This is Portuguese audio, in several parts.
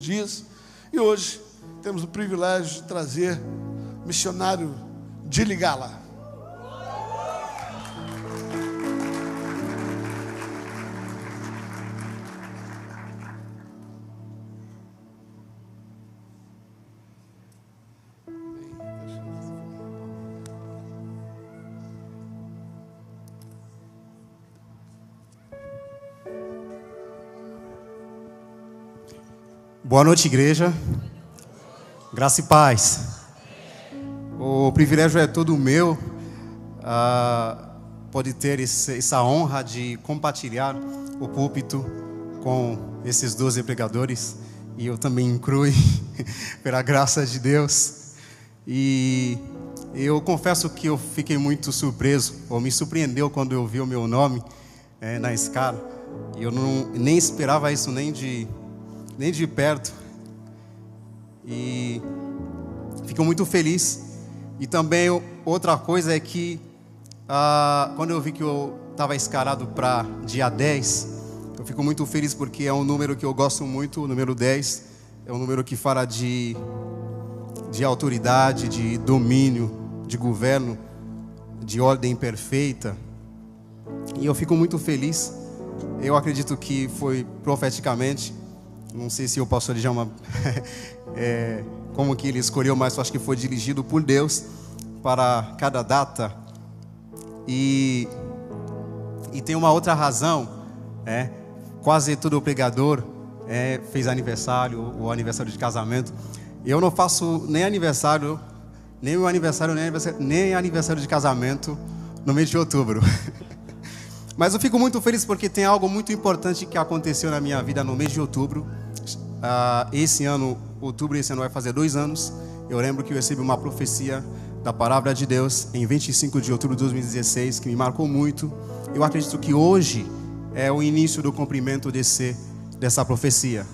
dias. E hoje temos o privilégio de trazer o missionário Dili Gala. Boa noite, igreja. Graça e paz. O privilégio é todo meu. Pode ter essa honra de compartilhar o púlpito com esses 12 pregadores. E eu também incluo, pela graça de Deus. E eu confesso que eu fiquei muito surpreso, ou me surpreendeu quando eu vi o meu nome na escala. E eu nem esperava isso nem de perto, e fico muito feliz. E também outra coisa é que quando eu vi que eu estava escalado para dia 10, eu fico muito feliz porque é um número que eu gosto muito. O número 10 é um número que fala de autoridade, de domínio, de governo, de ordem perfeita, e eu fico muito feliz. Eu acredito que foi profeticamente. Não sei se o pastor Djalma como que ele escolheu, mas eu acho que foi dirigido por Deus para cada data. E tem uma outra razão, quase todo pregador fez aniversário, ou aniversário de casamento. Eu não faço nem aniversário de casamento no mês de outubro. Mas eu fico muito feliz porque tem algo muito importante que aconteceu na minha vida no mês de outubro. Esse ano vai fazer 2 anos. Eu lembro que eu recebi uma profecia da palavra de Deus em 25 de outubro de 2016, que me marcou muito. Eu acredito que hoje é o início do cumprimento dessa profecia.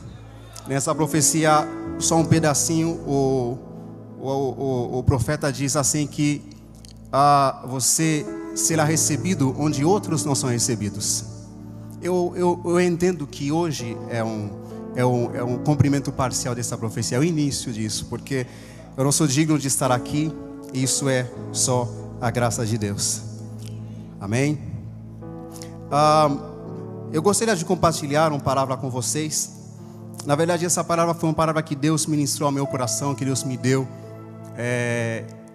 Nessa profecia, só um pedacinho, o profeta diz assim que você será recebido onde outros não são recebidos. Eu entendo que hoje é um cumprimento parcial dessa profecia, é o início disso, porque eu não sou digno de estar aqui, e isso é só a graça de Deus. Amém? Eu gostaria de compartilhar uma palavra com vocês. Na verdade, essa palavra foi uma palavra que Deus ministrou ao meu coração, que Deus me deu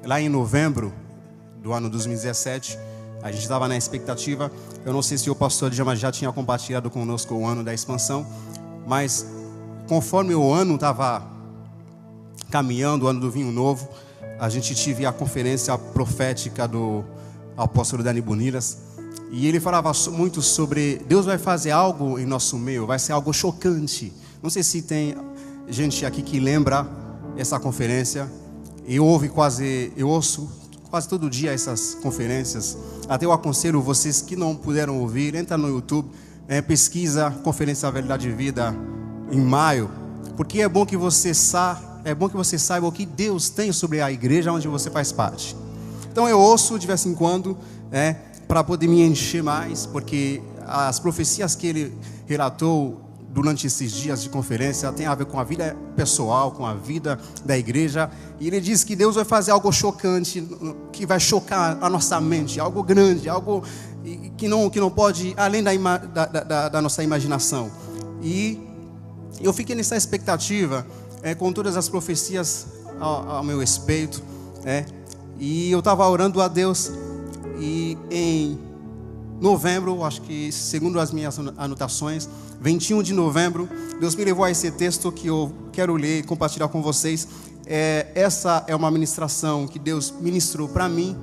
lá em novembro do ano 2017. A gente estava na expectativa. Eu não sei se o pastor Djalma já tinha compartilhado conosco o ano da expansão, mas conforme o ano estava caminhando, o ano do vinho novo, a gente tive a conferência profética do apóstolo Dani Buniras, e ele falava muito sobre Deus vai fazer algo em nosso meio, vai ser algo chocante. Não sei se tem gente aqui que lembra essa conferência. Eu ouço quase todo dia essas conferências. Até eu aconselho vocês que não puderam ouvir, entra no YouTube, pesquisa Conferência Verdade e Vida em maio, porque é bom que você saiba o que Deus tem sobre a igreja onde você faz parte. Então eu ouço de vez em quando, para poder me encher mais, porque as profecias que ele relatou durante esses dias de conferência tem a ver com a vida pessoal, com a vida da igreja. E ele diz que Deus vai fazer algo chocante, que vai chocar a nossa mente, algo grande, algo que não pode ir além da nossa imaginação. E eu fiquei nessa expectativa, com todas as profecias ao meu respeito, e eu estava orando a Deus, e em novembro, acho que segundo as minhas anotações, 21 de novembro, Deus me levou a esse texto que eu quero ler e compartilhar com vocês. Essa é uma ministração que Deus ministrou para mim,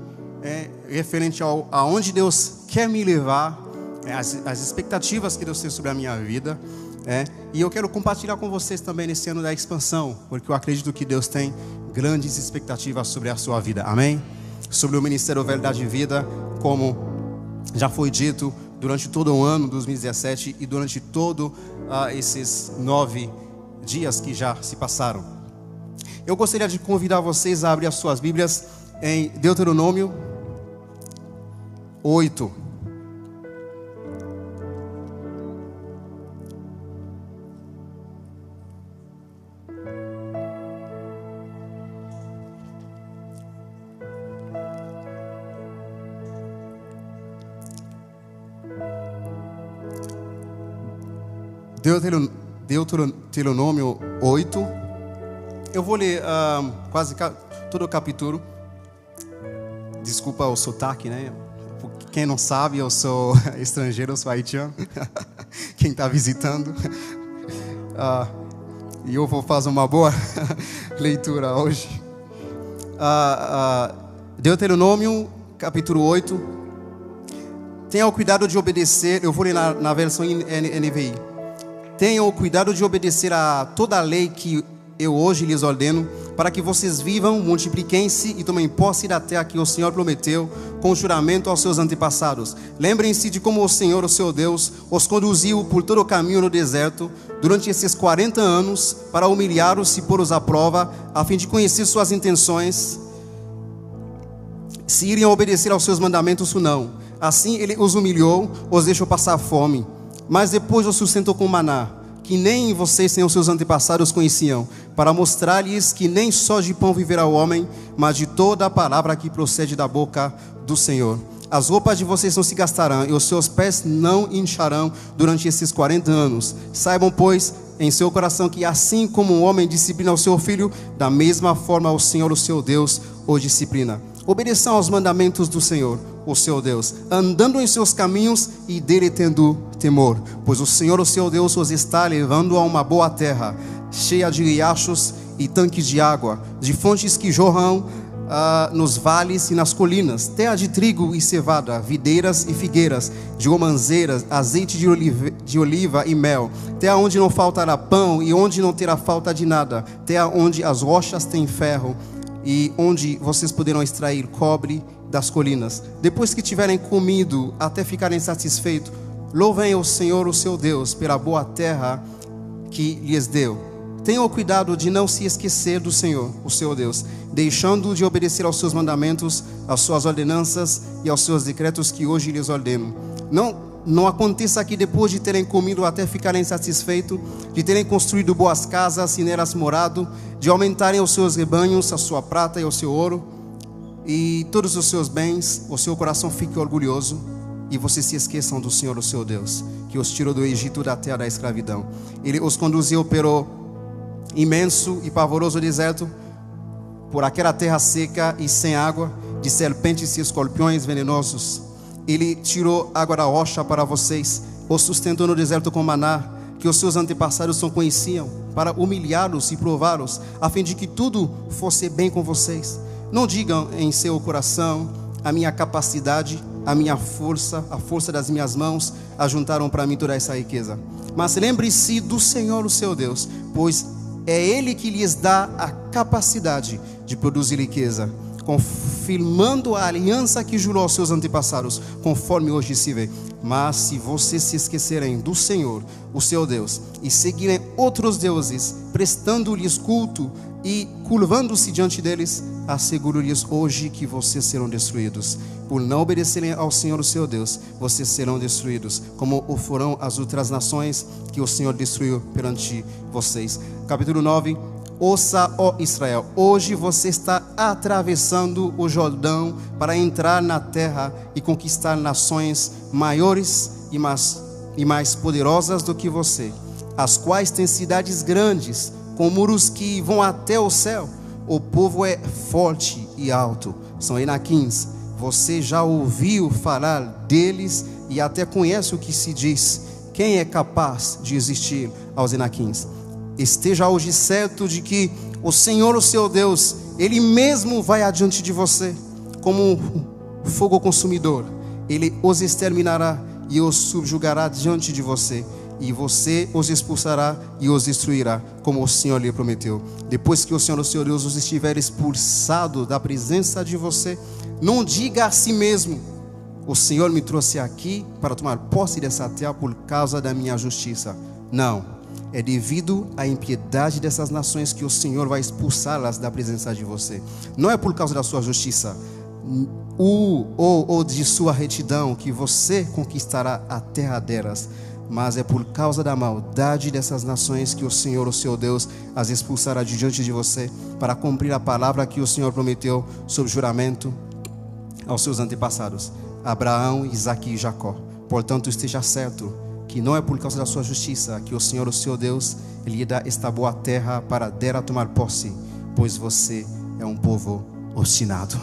referente aonde Deus quer me levar, as expectativas que Deus tem sobre a minha vida. E eu quero compartilhar com vocês também nesse ano da expansão, porque eu acredito que Deus tem grandes expectativas sobre a sua vida. Amém? Sobre o Ministério Verdade e Vida, como já foi dito durante todo o ano 2017 e durante todos esses 9 dias que já se passaram. Eu gostaria de convidar vocês a abrir as suas Bíblias em Deuteronômio 8. Deuteronômio 8. Eu vou ler quase todo o capítulo. Desculpa o sotaque, né? Quem não sabe, eu sou estrangeiro, eu sou haitiano. Quem está visitando. E eu vou fazer uma boa leitura hoje. Deuteronômio, capítulo 8. Tenha o cuidado de obedecer. Eu vou ler na versão NVI. Tenha o cuidado de obedecer a toda a lei que eu hoje lhes ordeno, para que vocês vivam, multipliquem-se e tomem posse da terra que o Senhor prometeu com juramento aos seus antepassados. Lembrem-se de como o Senhor, o seu Deus, os conduziu por todo o caminho no deserto durante esses 40 anos para humilhar-os e pôr-os à prova, a fim de conhecer suas intenções, se iriam obedecer aos seus mandamentos ou não. Assim ele os humilhou, os deixou passar fome, mas depois os sustentou com maná, que nem vocês nem os seus antepassados conheciam, para mostrar-lhes que nem só de pão viverá o homem, mas de toda a palavra que procede da boca do Senhor. As roupas de vocês não se gastarão, e os seus pés não incharão durante esses 40 anos. Saibam, pois, em seu coração que assim como um homem disciplina o seu filho, da mesma forma o Senhor, o seu Deus, o disciplina. Obedeçam aos mandamentos do Senhor, o seu Deus, andando em seus caminhos e dele tendo temor, pois o Senhor, o seu Deus, os está levando a uma boa terra, cheia de riachos e tanques de água, de fontes que jorram nos vales e nas colinas, terra de trigo e cevada, videiras e figueiras, de romanzeiras, azeite de oliva e mel, terra onde não faltará pão e onde não terá falta de nada, terra onde as rochas têm ferro e onde vocês poderão extrair cobre das colinas. Depois que tiverem comido até ficarem satisfeitos, louvem o Senhor, o seu Deus, pela boa terra que lhes deu. Tenham cuidado de não se esquecer do Senhor, o seu Deus, deixando de obedecer aos seus mandamentos, às suas ordenanças e aos seus decretos que hoje lhes ordeno. Não aconteça que depois de terem comido até ficarem satisfeitos, de terem construído boas casas e nelas morado, de aumentarem os seus rebanhos, a sua prata e o seu ouro, e todos os seus bens, o seu coração fique orgulhoso, e vocês se esqueçam do Senhor, o seu Deus, que os tirou do Egito, da terra da escravidão. Ele os conduziu pelo imenso e pavoroso deserto, por aquela terra seca e sem água, de serpentes e escorpiões venenosos. Ele tirou água da rocha para vocês, os sustentou no deserto com maná, que os seus antepassados não conheciam, para humilhá-los e prová-los, a fim de que tudo fosse bem com vocês. Não digam em seu coração: a minha capacidade, a minha força, a força das minhas mãos ajuntaram para mim toda essa riqueza. Mas lembre-se do Senhor, o seu Deus, pois é Ele que lhes dá a capacidade de produzir riqueza, confirmando a aliança que jurou aos seus antepassados, conforme hoje se vê. Mas se vocês se esquecerem do Senhor, o seu Deus, e seguirem outros deuses, prestando-lhes culto e curvando-se diante deles, asseguro-lhes hoje que vocês serão destruídos. Por não obedecerem ao Senhor, o seu Deus, vocês serão destruídos, como o foram as outras nações que o Senhor destruiu perante vocês. Capítulo 9. Ouça, ó Israel, hoje você está atravessando o Jordão para entrar na terra e conquistar nações maiores e mais poderosas do que você, as quais têm cidades grandes, com muros que vão até o céu. O povo é forte e alto, são Enaquins. Você já ouviu falar deles e até conhece o que se diz. Quem é capaz de resistir aos Enaquins? Esteja hoje certo de que o Senhor, o seu Deus, Ele mesmo vai adiante de você, como um fogo consumidor. Ele os exterminará e os subjugará diante de você, e você os expulsará e os destruirá, como o Senhor lhe prometeu. Depois que o Senhor, o seu Deus, os estiver expulsado da presença de você, não diga a si mesmo: o Senhor me trouxe aqui para tomar posse dessa terra por causa da minha justiça. Não. É devido à impiedade dessas nações que o Senhor vai expulsá-las da presença de você. Não é por causa da sua justiça ou de sua retidão que você conquistará a terra delas, mas é por causa da maldade dessas nações que o Senhor, o seu Deus, as expulsará de diante de você, para cumprir a palavra que o Senhor prometeu sob juramento aos seus antepassados, Abraão, Isaque e Jacó. Portanto, esteja certo que que não é por causa da sua justiça que o Senhor, o seu Deus, lhe dá esta boa terra para dela tomar posse, pois você é um povo obstinado.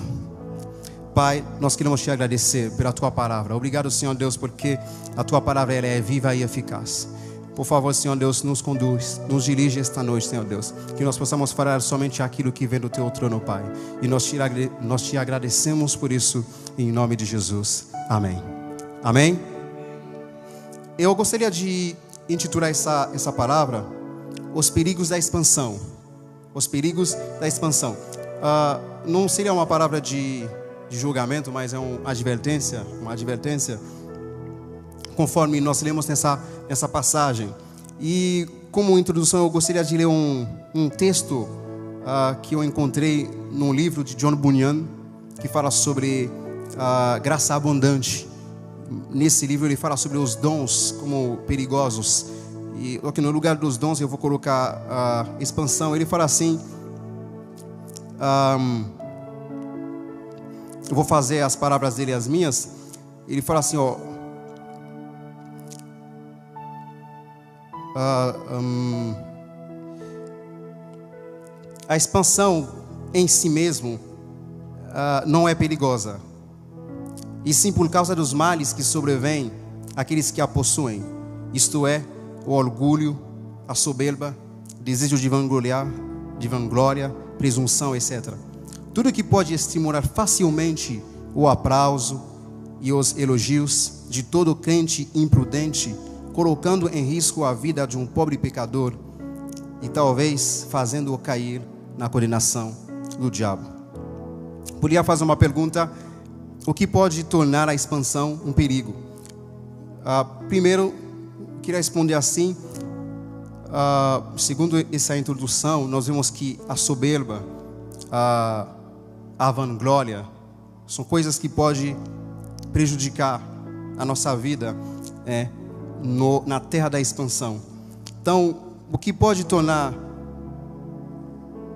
Pai, nós queremos te agradecer pela tua palavra. Obrigado, Senhor Deus, porque a tua palavra ela é viva e eficaz. Por favor, Senhor Deus, nos conduz, nos dirige esta noite, Senhor Deus, que nós possamos falar somente aquilo que vem do teu trono, Pai. E nós te agradecemos por isso, em nome de Jesus. Amém. Amém. Eu gostaria de intitular essa palavra Os Perigos da Expansão. Os Perigos da Expansão. Não seria uma palavra de julgamento, mas é uma advertência, conforme nós lemos nessa passagem. E como introdução eu gostaria de ler um texto que eu encontrei num livro de John Bunyan, que fala sobre graça abundante. Nesse livro ele fala sobre os dons como perigosos, e aqui no lugar dos dons eu vou colocar a expansão. Ele fala assim, eu vou fazer as palavras dele as minhas. Ele fala assim, a expansão em si mesmo não é perigosa, e sim por causa dos males que sobrevêm àqueles que a possuem, isto é, o orgulho, a soberba, desejo de vanglória, presunção, etc. Tudo que pode estimular facilmente o aplauso e os elogios de todo crente imprudente, colocando em risco a vida de um pobre pecador e talvez fazendo-o cair na condenação do diabo. Podia fazer uma pergunta: o que pode tornar a expansão um perigo? Primeiro, queria responder assim. Segundo essa introdução, nós vemos que a soberba, a vanglória, são coisas que podem prejudicar a nossa vida na terra da expansão. Então, o que pode tornar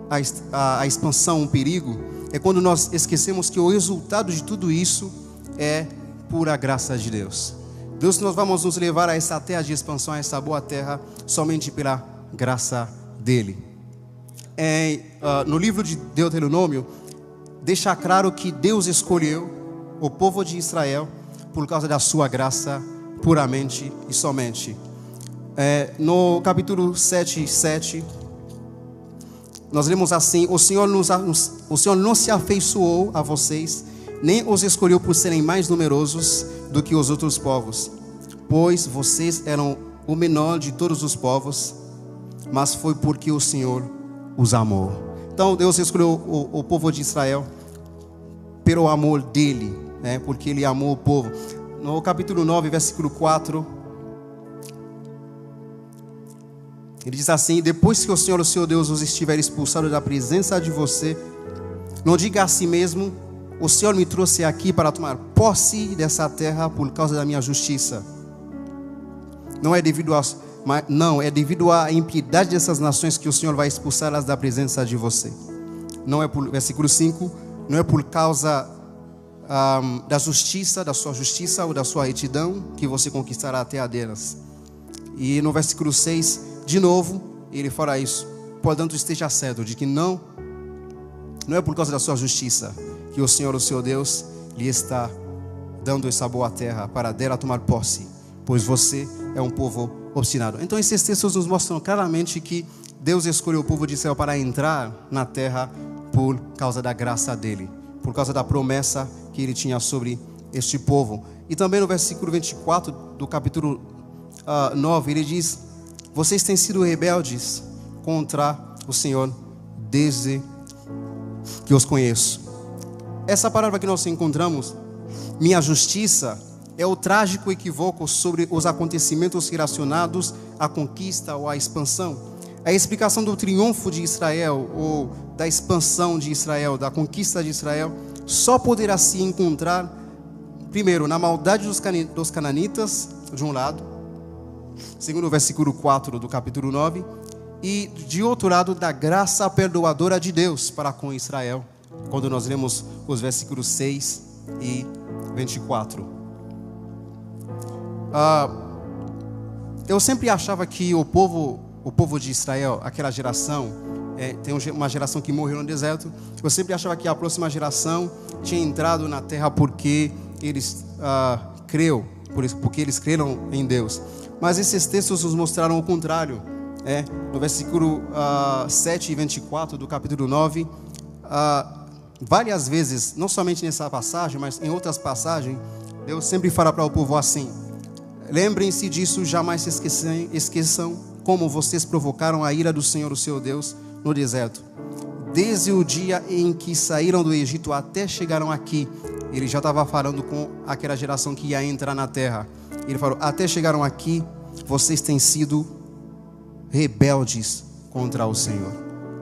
a expansão um perigo é quando nós esquecemos que o resultado de tudo isso é pura graça de Deus. Nós vamos nos levar a essa terra de expansão, a essa boa terra, somente pela graça dele. No livro de Deuteronômio, deixa claro que Deus escolheu o povo de Israel por causa da sua graça, puramente e somente. No capítulo 7:7, nós lemos assim: o Senhor não se afeiçoou a vocês, nem os escolheu por serem mais numerosos do que os outros povos, pois vocês eram o menor de todos os povos, mas foi porque o Senhor os amou. Então Deus escolheu o povo de Israel pelo amor dele, porque ele amou o povo. No capítulo 9, versículo 4, ele diz assim: depois que o Senhor, o seu Deus, os estiver expulsado da presença de você, não diga a si mesmo: o Senhor me trouxe aqui para tomar posse dessa terra por causa da minha justiça. Não é devido à impiedade dessas nações que o Senhor vai expulsá-las da presença de você. Não é por, versículo 5, não é por causa da sua justiça ou da sua retidão que você conquistará a terra delas. E no versículo 6, de novo, ele fala isso: portanto esteja certo de que não é por causa da sua justiça que o Senhor, o seu Deus, lhe está dando essa boa terra para dela tomar posse, pois você é um povo obstinado. Então esses textos nos mostram claramente que Deus escolheu o povo de Israel para entrar na terra por causa da graça dele, por causa da promessa que ele tinha sobre este povo. E também no versículo 24 do capítulo 9, ele diz: vocês têm sido rebeldes contra o Senhor desde que os conheço. Essa palavra que nós encontramos, minha justiça, é o trágico equívoco sobre os acontecimentos relacionados à conquista ou à expansão. A explicação do triunfo de Israel ou da expansão de Israel, da conquista de Israel, só poderá se encontrar, primeiro, na maldade dos cananitas, de um lado, segundo o versículo 4 do capítulo 9, e de outro lado, da graça perdoadora de Deus para com Israel, quando nós lemos os versículos 6 e 24. eu sempre achava que o povo de Israel, aquela geração, tem uma geração que morreu no deserto. Eu sempre achava que a próxima geração tinha entrado na terra porque eles porque eles creram em Deus. Mas esses textos nos mostraram o contrário. No versículo 7 e 24 do capítulo 9, várias vezes, não somente nessa passagem, mas em outras passagens, Deus sempre fala para o povo assim: lembrem-se disso, jamais se esqueçam como vocês provocaram a ira do Senhor, o seu Deus, no deserto. Desde o dia em que saíram do Egito até chegaram aqui. Ele já estava falando com aquela geração que ia entrar na terra. Ele falou: até chegaram aqui, vocês têm sido rebeldes contra o Senhor.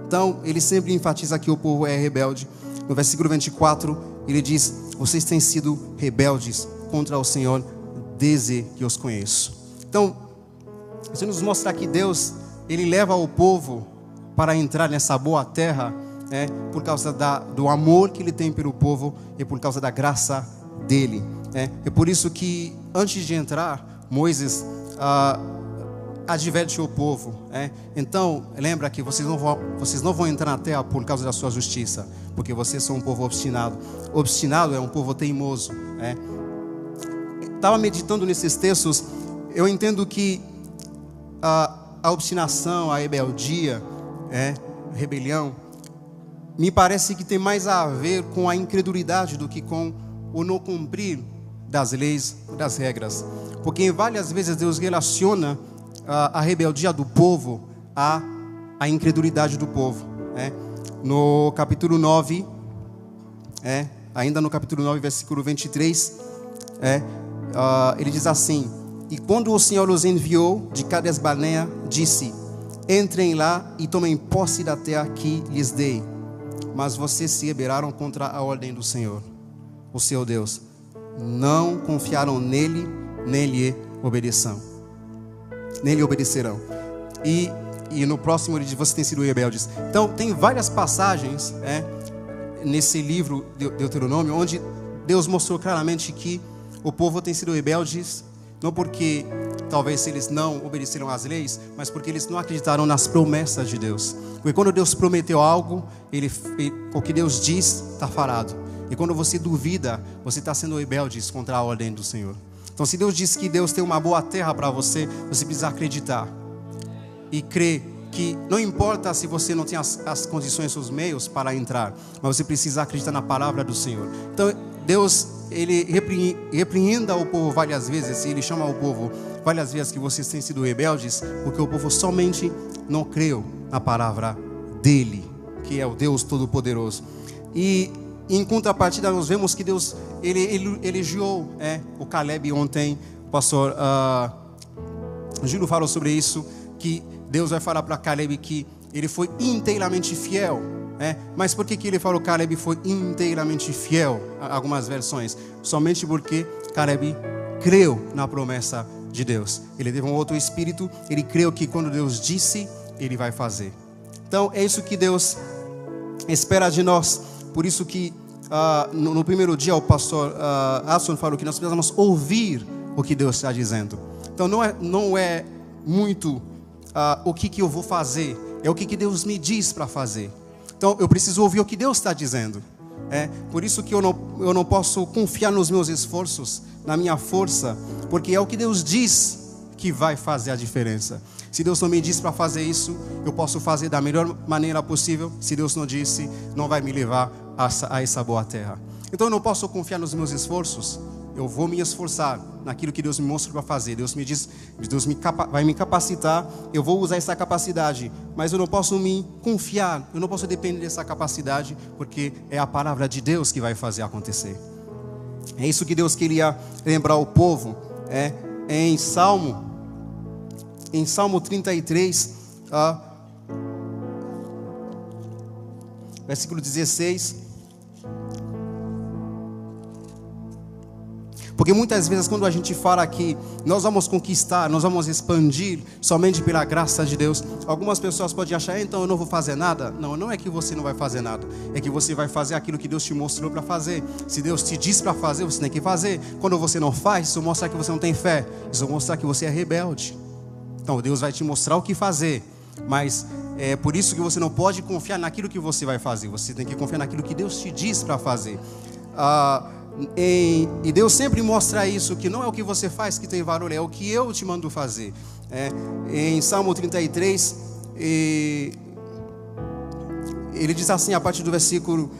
Então, ele sempre enfatiza que o povo é rebelde. No versículo 24, ele diz: vocês têm sido rebeldes contra o Senhor desde que os conheço. Então, isso nos mostra que Deus, ele leva o povo para entrar nessa boa terra, por causa do amor que ele tem pelo povo e por causa da graça dele. É por isso que, antes de entrar, Moisés adverte o povo. Então, lembra que vocês não vão entrar na terra por causa da sua justiça, porque vocês são um povo obstinado. Obstinado é um povo teimoso. Estava meditando nesses textos, eu entendo que a obstinação, a rebeldia, rebelião, me parece que tem mais a ver com a incredulidade do que com o não cumprir das leis, das regras. Porque várias vezes Deus relaciona a rebeldia do povo à incredulidade do povo. No capítulo 9, ainda no capítulo 9, versículo 23, ele diz assim: e quando o Senhor os enviou de Cades Barnea, disse: entrem lá e tomem posse da terra que lhes dei. Mas vocês se rebelaram contra a ordem do Senhor, o seu Deus. Não confiaram nele, nem lhe obedecerão. E no próximo ele diz: vocês têm sido rebeldes. Então, tem várias passagens nesse livro de Deuteronômio onde Deus mostrou claramente que o povo tem sido rebeldes, não porque talvez eles não obedeceram às leis, mas porque eles não acreditaram nas promessas de Deus. Porque quando Deus prometeu algo, o que Deus diz está falado. E quando você duvida, você está sendo rebelde contra a ordem do Senhor. Então, se Deus diz que Deus tem uma boa terra para você, você precisa acreditar e crer que não importa se você não tem as condições, os meios para entrar, mas você precisa acreditar na palavra do Senhor. Então, Deus, ele repreenda o povo várias vezes, ele chama o povo várias vezes que vocês têm sido rebeldes, porque o povo somente não creu na palavra dele, que é o Deus Todo-Poderoso. E em contrapartida, nós vemos que Deus, ele elogiou o Caleb ontem. O pastor Gilo falou sobre isso, que Deus vai falar para Caleb que ele foi inteiramente fiel. Mas por que ele falou que Caleb foi inteiramente fiel? Algumas versões, somente porque Caleb creu na promessa de Deus. Ele teve um outro espírito, ele creu que quando Deus disse, ele vai fazer. Então é isso que Deus espera de nós. Por isso que no primeiro dia o pastor Asson falou que nós precisamos ouvir o que Deus está dizendo. Então não é muito o que eu vou fazer, é o que Deus me diz para fazer. Então eu preciso ouvir o que Deus está dizendo. Por isso que eu não posso confiar nos meus esforços, na minha força, porque é o que Deus diz que vai fazer a diferença. Se Deus não me diz para fazer isso, eu posso fazer da melhor maneira possível. Se Deus não disse, não vai me levar a essa boa terra. Então eu não posso confiar nos meus esforços. Eu vou me esforçar naquilo que Deus me mostra para fazer. Deus me diz, vai me capacitar, eu vou usar essa capacidade. Mas eu não posso me confiar, eu não posso depender dessa capacidade, porque é a palavra de Deus que vai fazer acontecer. É isso que Deus queria lembrar o povo. Em Salmo 33, versículo 16. Porque muitas vezes quando a gente fala que nós vamos conquistar, nós vamos expandir somente pela graça de Deus, algumas pessoas podem achar: então eu não vou fazer nada. Não é que você não vai fazer nada, é que você vai fazer aquilo que Deus te mostrou para fazer. Se Deus te diz para fazer, você tem que fazer. Quando você não faz, isso mostra que você não tem fé, isso mostra que você é rebelde. Então Deus vai te mostrar o que fazer, mas é por isso que você não pode confiar naquilo que você vai fazer. Você tem que confiar naquilo que Deus te diz para fazer. E Deus sempre mostra isso, que não é o que você faz que tem valor, é o que eu te mando fazer. Em Salmo 33, ele diz assim, a partir do versículo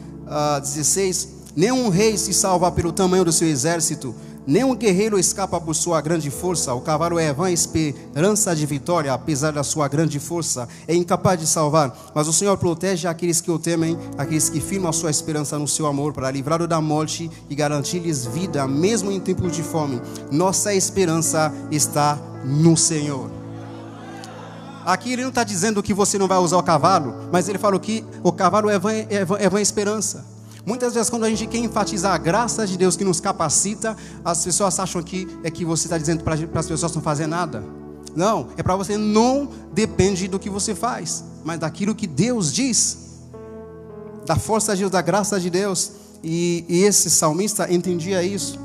16: nenhum rei se salva pelo tamanho do seu exército, nenhum guerreiro escapa por sua grande força. O cavalo é vã esperança de vitória, apesar da sua grande força, é incapaz de salvar. Mas o Senhor protege aqueles que o temem, aqueles que firmam a sua esperança no seu amor, para livrá-lo da morte e garantir-lhes vida, mesmo em tempos de fome. Nossa esperança está no Senhor. Aqui ele não está dizendo que você não vai usar o cavalo, mas ele falou que o cavalo é vã esperança. Muitas vezes, quando a gente quer enfatizar a graça de Deus que nos capacita, as pessoas acham que você está dizendo para as pessoas não fazer nada. Não, é para você não depende do que você faz, mas daquilo que Deus diz, da força de Deus, da graça de Deus. E esse salmista entendia isso.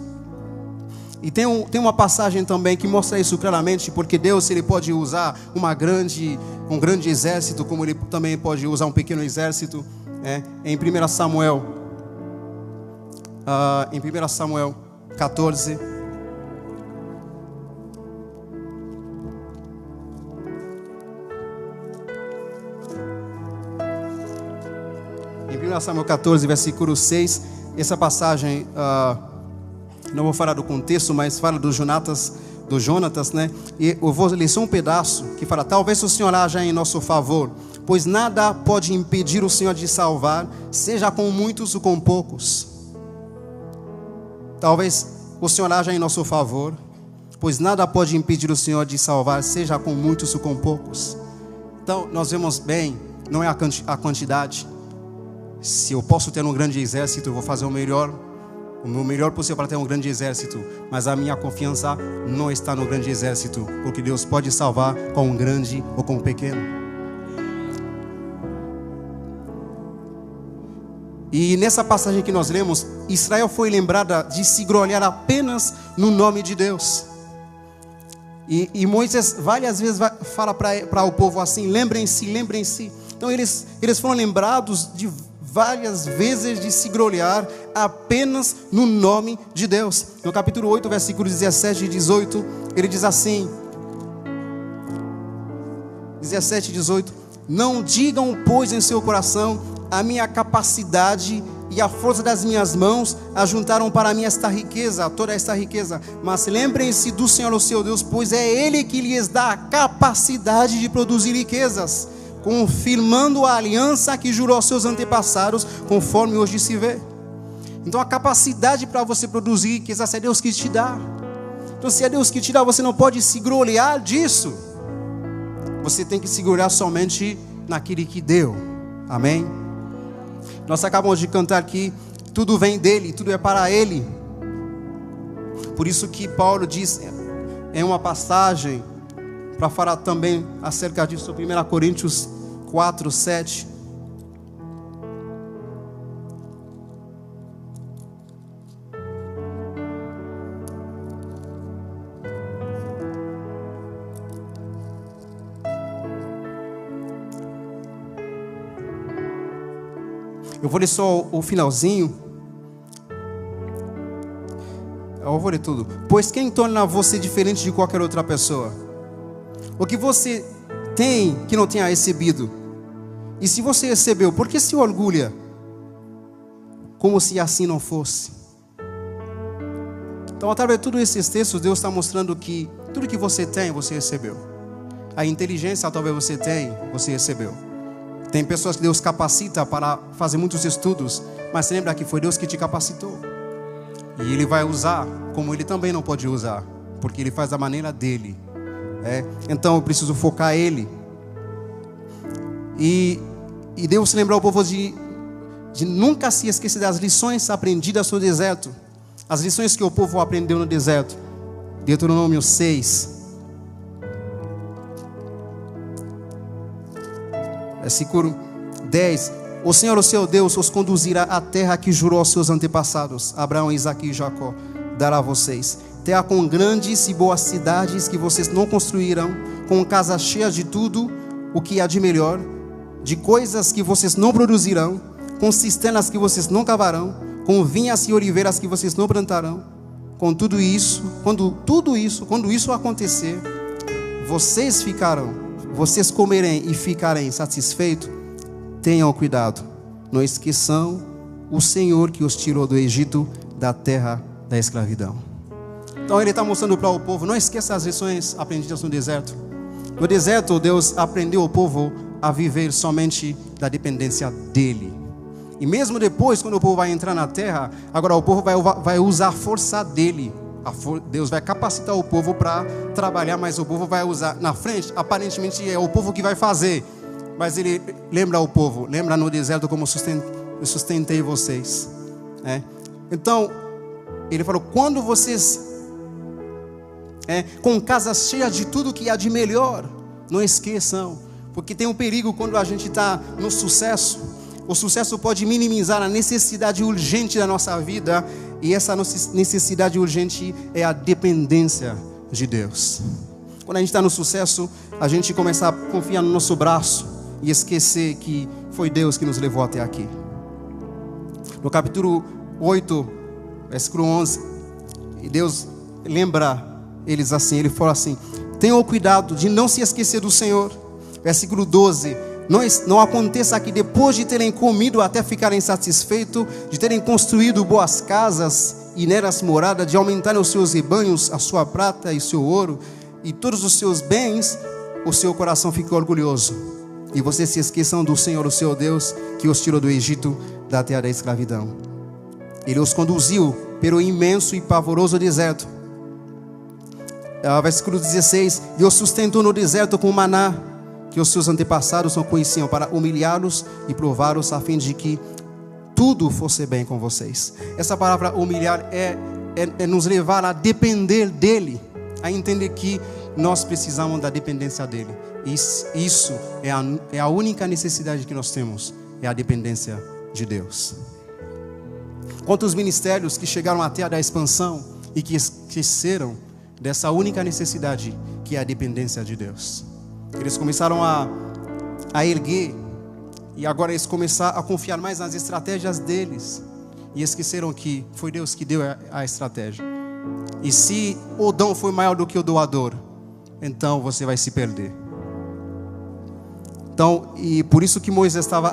E tem uma passagem também que mostra isso claramente, porque Deus, ele pode usar um grande exército, como ele também pode usar um pequeno exército. Em 1 Samuel 14, em 1 Samuel 14, versículo 6, essa passagem, não vou falar do contexto, mas fala do Jonatas, né? E eu vou ler só um pedaço que fala: talvez o Senhor haja em nosso favor, pois nada pode impedir o Senhor de salvar, seja com muitos ou com poucos. Talvez o Senhor haja em nosso favor, pois nada pode impedir o Senhor de salvar, seja com muitos ou com poucos. Então nós vemos bem, não é a quantidade. Se eu posso ter um grande exército, eu vou fazer o meu melhor possível para ter um grande exército, mas a minha confiança não está no grande exército, porque Deus pode salvar com um grande ou com um pequeno. E nessa passagem que nós lemos, Israel foi lembrada de se gloriar apenas no nome de Deus. E Moisés várias vezes fala para o povo assim: lembrem-se, lembrem-se. Então eles foram lembrados de várias vezes de se gloriar apenas no nome de Deus. No capítulo 8, versículos 17 e 18, ele diz assim, 17 e 18: não digam, pois, em seu coração, a minha capacidade e a força das minhas mãos ajuntaram para mim toda esta riqueza. Mas lembrem-se do Senhor, o seu Deus, pois é Ele que lhes dá a capacidade de produzir riquezas, confirmando a aliança que jurou aos seus antepassados, conforme hoje se vê. Então a capacidade para você produzir riquezas é Deus que te dá. Então se é Deus que te dá, você não pode se gloriar disso. Você tem que se gloriar somente naquele que deu. Amém? Nós acabamos de cantar aqui: tudo vem dele, tudo é para ele. Por isso que Paulo diz em uma passagem, para falar também acerca disso, 1 Coríntios 4, 7. Eu vou ler só o finalzinho. Eu vou ler tudo. Pois quem torna você diferente de qualquer outra pessoa? O que você tem que não tenha recebido? E se você recebeu, por que se orgulha? Como se assim não fosse. Então, através de todos esses textos, Deus está mostrando que tudo que você tem, você recebeu. A inteligência, talvez você tenha, você recebeu. Tem pessoas que Deus capacita para fazer muitos estudos, mas lembra que foi Deus que te capacitou. E Ele vai usar como Ele também não pode usar, porque Ele faz da maneira dEle. Então eu preciso focar Ele. E Deus lembrar o povo de nunca se esquecer das lições aprendidas no deserto. As lições que o povo aprendeu no deserto. Deuteronômio 6, versículo 10: o Senhor, o seu Deus, os conduzirá à terra que jurou aos seus antepassados, Abraão, Isaque e Jacó, dará a vocês. terra com grandes e boas cidades que vocês não construirão, com casas cheias de tudo o que há de melhor, de coisas que vocês não produzirão, com cisternas que vocês não cavarão, com vinhas e oliveiras que vocês não plantarão. Com tudo isso, quando isso acontecer, vocês comerem e ficarem satisfeitos. Tenham cuidado, não esqueçam o Senhor que os tirou do Egito, da terra da escravidão. Então ele está mostrando para o povo, não esqueça as lições aprendidas no deserto. No deserto, Deus aprendeu o povo a viver somente da dependência dele. E mesmo depois, quando o povo vai entrar na terra, agora o povo vai usar a força dele. Deus vai capacitar o povo para trabalhar, mas o povo vai usar na frente. Aparentemente é o povo que vai fazer, mas ele lembra o povo, lembra no deserto como eu sustentei vocês. Então, ele falou, quando vocês, com casas cheias de tudo que há de melhor, não esqueçam, porque tem um perigo quando a gente está no sucesso. O sucesso pode minimizar a necessidade urgente da nossa vida, e essa necessidade urgente é a dependência de Deus. Quando a gente está no sucesso, a gente começa a confiar no nosso braço e esquecer que foi Deus que nos levou até aqui. No capítulo 8, versículo 11, Deus lembra eles assim, ele fala assim: tenham cuidado de não se esquecer do Senhor. Versículo 12, não aconteça que depois de terem comido até ficarem satisfeitos, de terem construído boas casas e nelas morada, de aumentarem os seus rebanhos, a sua prata e seu ouro e todos os seus bens, o seu coração fique orgulhoso e vocês se esqueçam do Senhor, o seu Deus, que os tirou do Egito, da terra da escravidão. Ele os conduziu pelo imenso e pavoroso deserto. Versículo 16, e os sustentou no deserto com maná, que os seus antepassados não conheciam, para humilhá-los e prová-los, a fim de que tudo fosse bem com vocês. Essa palavra humilhar é nos levar a depender dele, a entender que nós precisamos da dependência dele. Isso é a única necessidade que nós temos, é a dependência de Deus. Quantos ministérios que chegaram até a da expansão e que esqueceram dessa única necessidade, que é a dependência de Deus. Eles começaram a erguer, e agora eles começaram a confiar mais nas estratégias deles, e esqueceram que foi Deus que deu a estratégia. E se o dom foi maior do que o doador, então você vai se perder. Então, e por isso que Moisés estava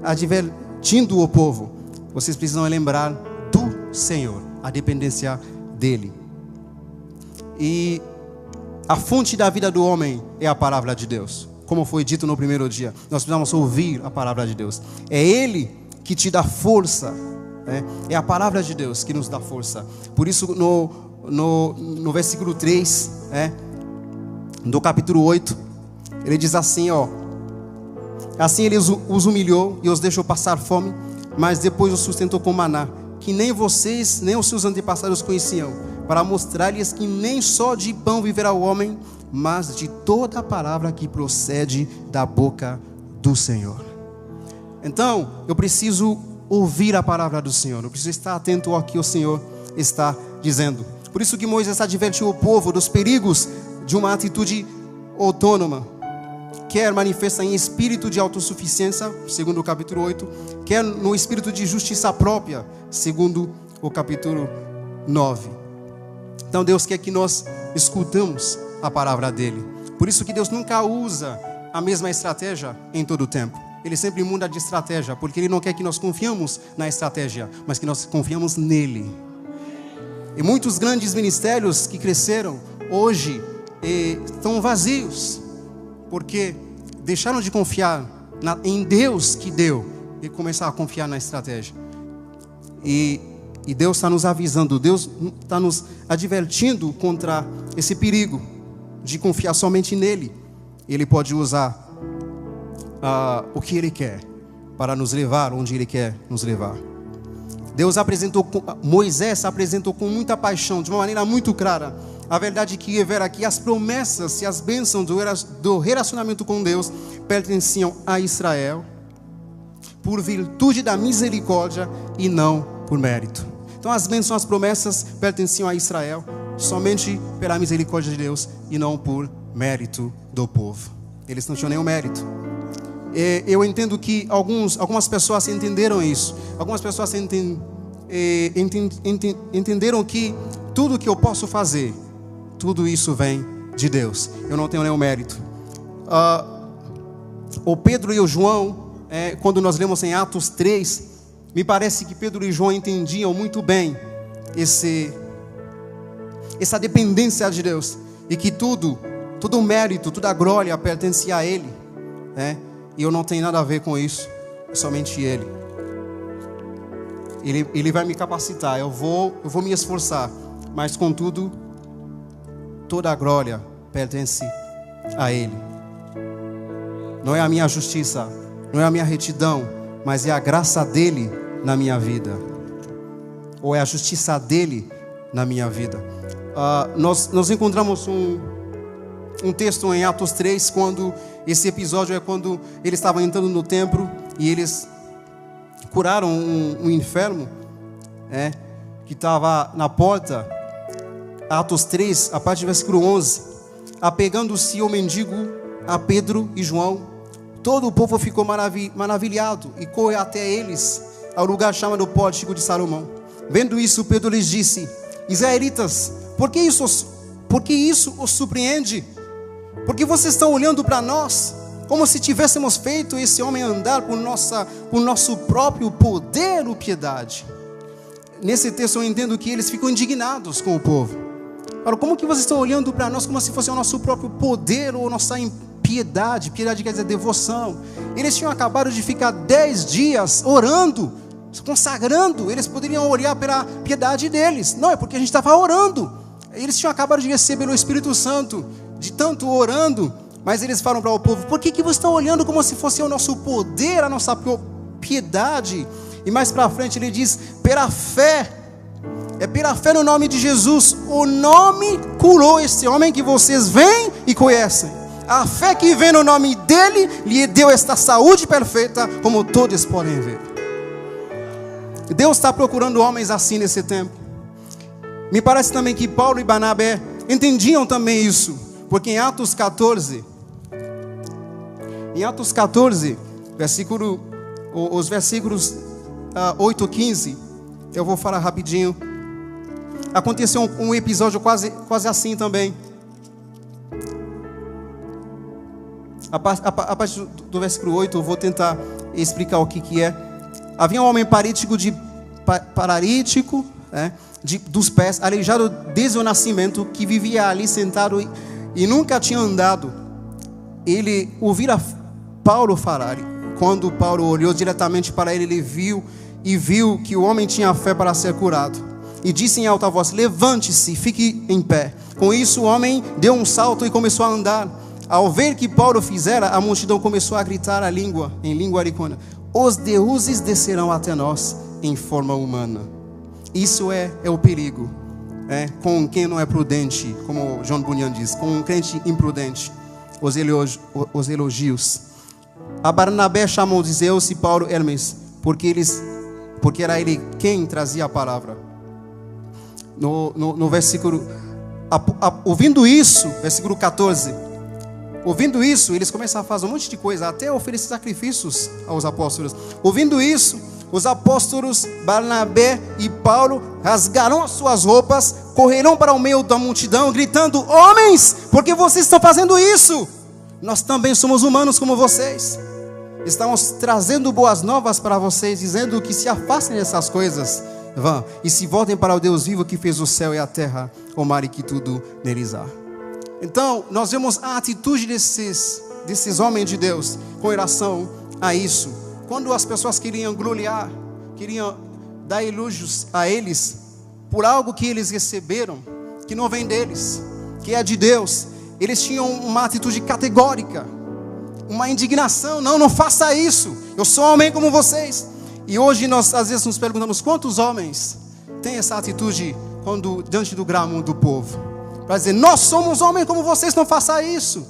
advertindo o povo: vocês precisam lembrar do Senhor, a dependência dele. E a fonte da vida do homem é a palavra de Deus. Como foi dito no primeiro dia, nós precisamos ouvir a palavra de Deus. É Ele que te dá força. É a palavra de Deus que nos dá força. Por isso no versículo 3, do capítulo 8, ele diz assim, assim ele os humilhou e os deixou passar fome, mas depois os sustentou com maná, que nem vocês, nem os seus antepassados conheciam, para mostrar-lhes que nem só de pão viverá o homem, mas de toda a palavra que procede da boca do Senhor. Então, eu preciso ouvir a palavra do Senhor, eu preciso estar atento ao que o Senhor está dizendo. Por isso que Moisés advertiu o povo dos perigos de uma atitude autônoma, quer manifesta em espírito de autossuficiência, segundo o capítulo 8, quer no espírito de justiça própria, segundo o capítulo 9. Então Deus quer que nós escutamos a palavra dele. Por isso que Deus nunca usa a mesma estratégia em todo o tempo. Ele sempre muda de estratégia, porque Ele não quer que nós confiamos na estratégia, mas que nós confiamos nele. E muitos grandes ministérios que cresceram hoje estão vazios, porque deixaram de confiar em Deus que deu e começaram a confiar na estratégia. E Deus está nos avisando, Deus está nos advertindo contra esse perigo de confiar somente nele. Ele pode usar o que Ele quer para nos levar onde Ele quer nos levar. Moisés apresentou com muita paixão, de uma maneira muito clara, a verdade que revela que as promessas e as bênçãos do relacionamento com Deus pertenciam a Israel por virtude da misericórdia e não por mérito. Então as bênçãos, as promessas pertenciam a Israel somente pela misericórdia de Deus e não por mérito do povo. Eles não tinham nenhum mérito. Eu entendo que algumas pessoas entenderam isso. Algumas pessoas entenderam que tudo que eu posso fazer, tudo isso vem de Deus. Eu não tenho nenhum mérito. O Pedro e o João, quando nós lemos em Atos 3, me parece que Pedro e João entendiam muito bem essa dependência de Deus, e que todo o mérito, toda a glória pertencia a Ele, e eu não tenho nada a ver com isso, somente Ele. Ele vai me capacitar, eu vou me esforçar, mas contudo, toda a glória pertence a Ele. Não é a minha justiça, não é a minha retidão, mas é a graça dEle na minha vida, ou é a justiça dEle na minha vida. Nós encontramos um texto em Atos 3, quando esse episódio é quando eles estavam entrando no templo e eles curaram um enfermo, que estava na porta. Atos 3, a partir do versículo 11, apegando-se o mendigo a Pedro e João, todo o povo ficou maravilhado e correu até eles ao lugar chamado Pórtico de Salomão. Vendo isso, Pedro lhes disse: Israelitas, por que isso os surpreende? Porque vocês estão olhando para nós como se tivéssemos feito esse homem andar por nosso próprio poder ou piedade. Nesse texto eu entendo que eles ficam indignados com o povo. Como que vocês estão olhando para nós como se fosse o nosso próprio poder ou nossa piedade? Piedade quer dizer devoção. Eles tinham acabado de ficar 10 dias orando, consagrando. Eles poderiam olhar pela piedade deles. Não, é porque a gente estava orando. Eles tinham acabado de receber o Espírito Santo, de tanto orando. Mas eles falam para o povo: por que vocês estão olhando como se fosse o nosso poder, a nossa piedade? E mais para frente ele diz: pela fé, é pela fé no nome de Jesus, o nome curou esse homem que vocês veem e conhecem. A fé que vem no nome dele lhe deu esta saúde perfeita, como todos podem ver. Deus está procurando homens assim nesse tempo. Me parece também que Paulo e Barnabé entendiam também isso, porque em Atos 14, os versículos 8 e 15, eu vou falar rapidinho. Aconteceu um episódio quase assim também. A partir do versículo 8 eu vou tentar explicar o que é. Havia um homem paralítico dos pés, aleijado desde o nascimento, que vivia ali sentado e nunca tinha andado. Ele ouvira Paulo falar. Quando Paulo olhou diretamente para ele, ele viu que o homem tinha fé para ser curado. E disse em alta voz: levante-se, fique em pé. Com isso o homem deu um salto e começou a andar. Ao ver que Paulo fizera, a multidão começou a gritar em língua aricona: os deuses descerão até nós em forma humana. Isso é o perigo, com quem não é prudente, como John Bunyan diz, com um crente imprudente, os elogios. A Barnabé chamou de Zeus e Paulo Hermes, porque era ele quem trazia a palavra. No versículo, ouvindo isso, versículo 14, ouvindo isso, eles começam a fazer um monte de coisa, até oferecer sacrifícios aos apóstolos. Ouvindo isso, os apóstolos Barnabé e Paulo rasgaram as suas roupas, correram para o meio da multidão, gritando: homens, por que vocês estão fazendo isso? Nós também somos humanos como vocês. Estamos trazendo boas novas para vocês, dizendo que se afastem dessas coisas, vão e se voltem para o Deus vivo que fez o céu e a terra, o mar e que tudo neles há. Então, nós vemos a atitude desses homens de Deus com relação a isso. Quando as pessoas queriam gloriar, queriam dar elogios a eles por algo que eles receberam, que não vem deles, que é de Deus, eles tinham uma atitude categórica, uma indignação: não faça isso, eu sou homem como vocês. E hoje nós às vezes nos perguntamos: quantos homens têm essa atitude quando diante do grão do povo, para dizer: nós somos homens como vocês, não faça isso.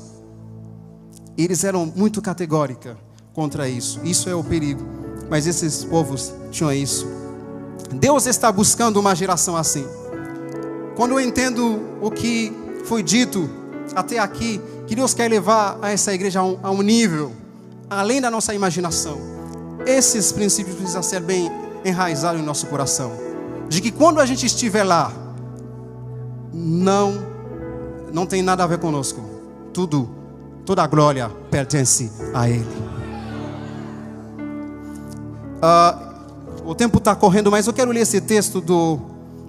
Eles eram muito categóricos contra isso. Isso é o perigo. Mas esses povos tinham isso. Deus está buscando uma geração assim. quando eu entendo o que foi dito até aqui, que Deus quer levar a essa igreja a um nível além da nossa imaginação, esses princípios precisam ser bem enraizados em nosso coração, de que quando a gente estiver lá, não tem nada a ver conosco, toda a glória pertence a Ele. O tempo está correndo, mas eu quero ler esse texto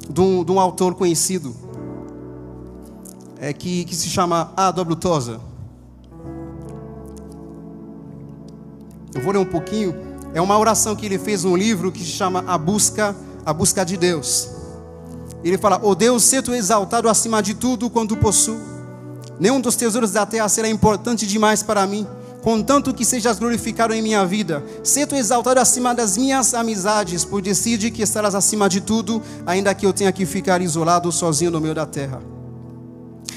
de um autor conhecido, que se chama A.W. Tozer. Eu vou ler um pouquinho. É uma oração que ele fez num livro que se chama A Busca de Deus. Ele fala: ó Deus, ser tu exaltado acima de tudo quanto possuo. Nenhum dos tesouros da terra será importante demais para mim, contanto que sejas glorificado em minha vida. Ser tu exaltado acima das minhas amizades, pois decide que estarás acima de tudo, ainda que eu tenha que ficar isolado, sozinho no meio da terra.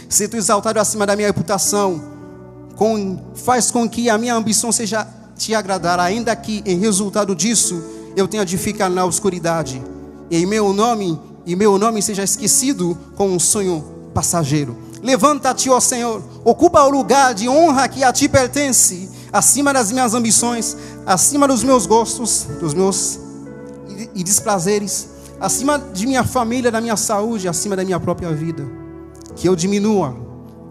Ser tu exaltado acima da minha reputação, faz com que a minha ambição seja te agradar, ainda que em resultado disso eu tenha de ficar na obscuridade, e meu nome seja esquecido com um sonho passageiro. Levanta-te, ó Senhor, ocupa o lugar de honra que a ti pertence, acima das minhas ambições, acima dos meus gostos, dos meus e desprazeres, acima de minha família, da minha saúde, acima da minha própria vida. Que eu diminua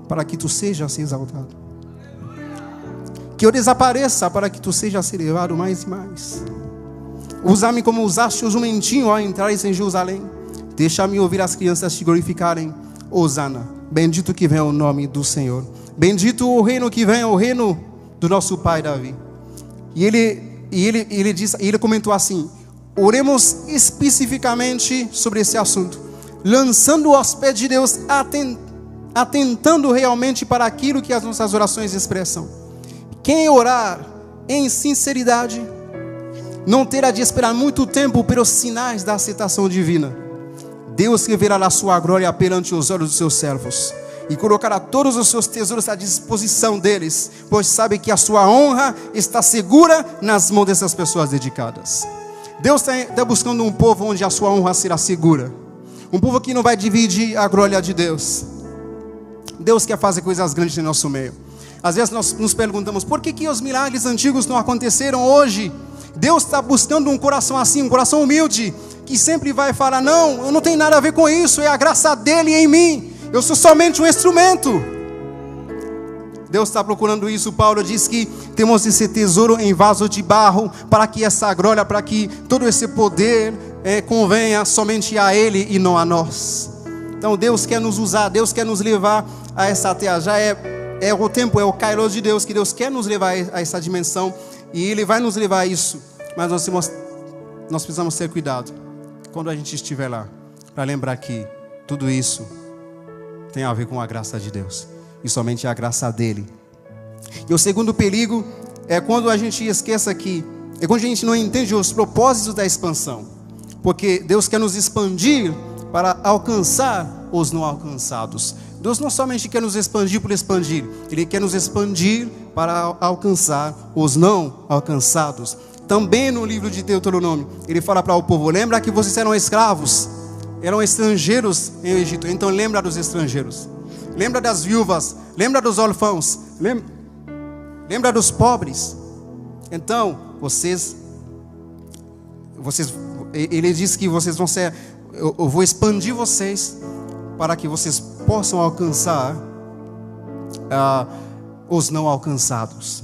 para que tu sejas exaltado, que eu desapareça para que tu sejas elevado mais e mais. Usa-me como usaste o jumentinho ao entrares em Jerusalém. Deixa-me ouvir as crianças te glorificarem. Hosana, bendito que vem o nome do Senhor. Bendito o reino que vem, o reino do nosso pai Davi. E ele comentou assim: oremos especificamente sobre esse assunto, lançando aos pés de Deus, atentando realmente para aquilo que as nossas orações expressam. Quem orar em sinceridade não terá de esperar muito tempo pelos sinais da aceitação divina. Deus revelará a sua glória perante os olhos dos seus servos e colocará todos os seus tesouros à disposição deles, pois sabe que a sua honra está segura nas mãos dessas pessoas dedicadas. Deus está buscando um povo onde a sua honra será segura, um povo que não vai dividir a glória de Deus. Deus quer fazer coisas grandes em nosso meio. Às vezes nós nos perguntamos: por que os milagres antigos não aconteceram hoje? Deus está buscando um coração assim, um coração humilde, que sempre vai falar: não, eu não tenho nada a ver com isso, é a graça dele em mim, eu sou somente um instrumento. Deus está procurando isso. Paulo diz que temos esse tesouro em vaso de barro, para que essa glória, para que todo esse poder convenha somente a Ele e não a nós. Então Deus quer nos usar, Deus quer nos levar a essa terra. Já é o tempo, é o kairos de Deus, que Deus quer nos levar a essa dimensão, e Ele vai nos levar a isso. Mas nós precisamos ter cuidado quando a gente estiver lá, para lembrar que tudo isso tem a ver com a graça de Deus, e somente a graça dele. E o segundo perigo é quando a gente esqueça que, é quando a gente não entende os propósitos da expansão, porque Deus quer nos expandir para alcançar os não alcançados. Deus não somente quer nos expandir por expandir, Ele quer nos expandir para alcançar os não alcançados. Também no livro de Deuteronômio, Ele fala para o povo: lembra que vocês eram escravos, eram estrangeiros em Egito, então lembra dos estrangeiros, lembra das viúvas, lembra dos órfãos, lembra dos pobres. Então Ele diz que vocês vão ser, eu vou expandir vocês para que vocês possam alcançar os não alcançados.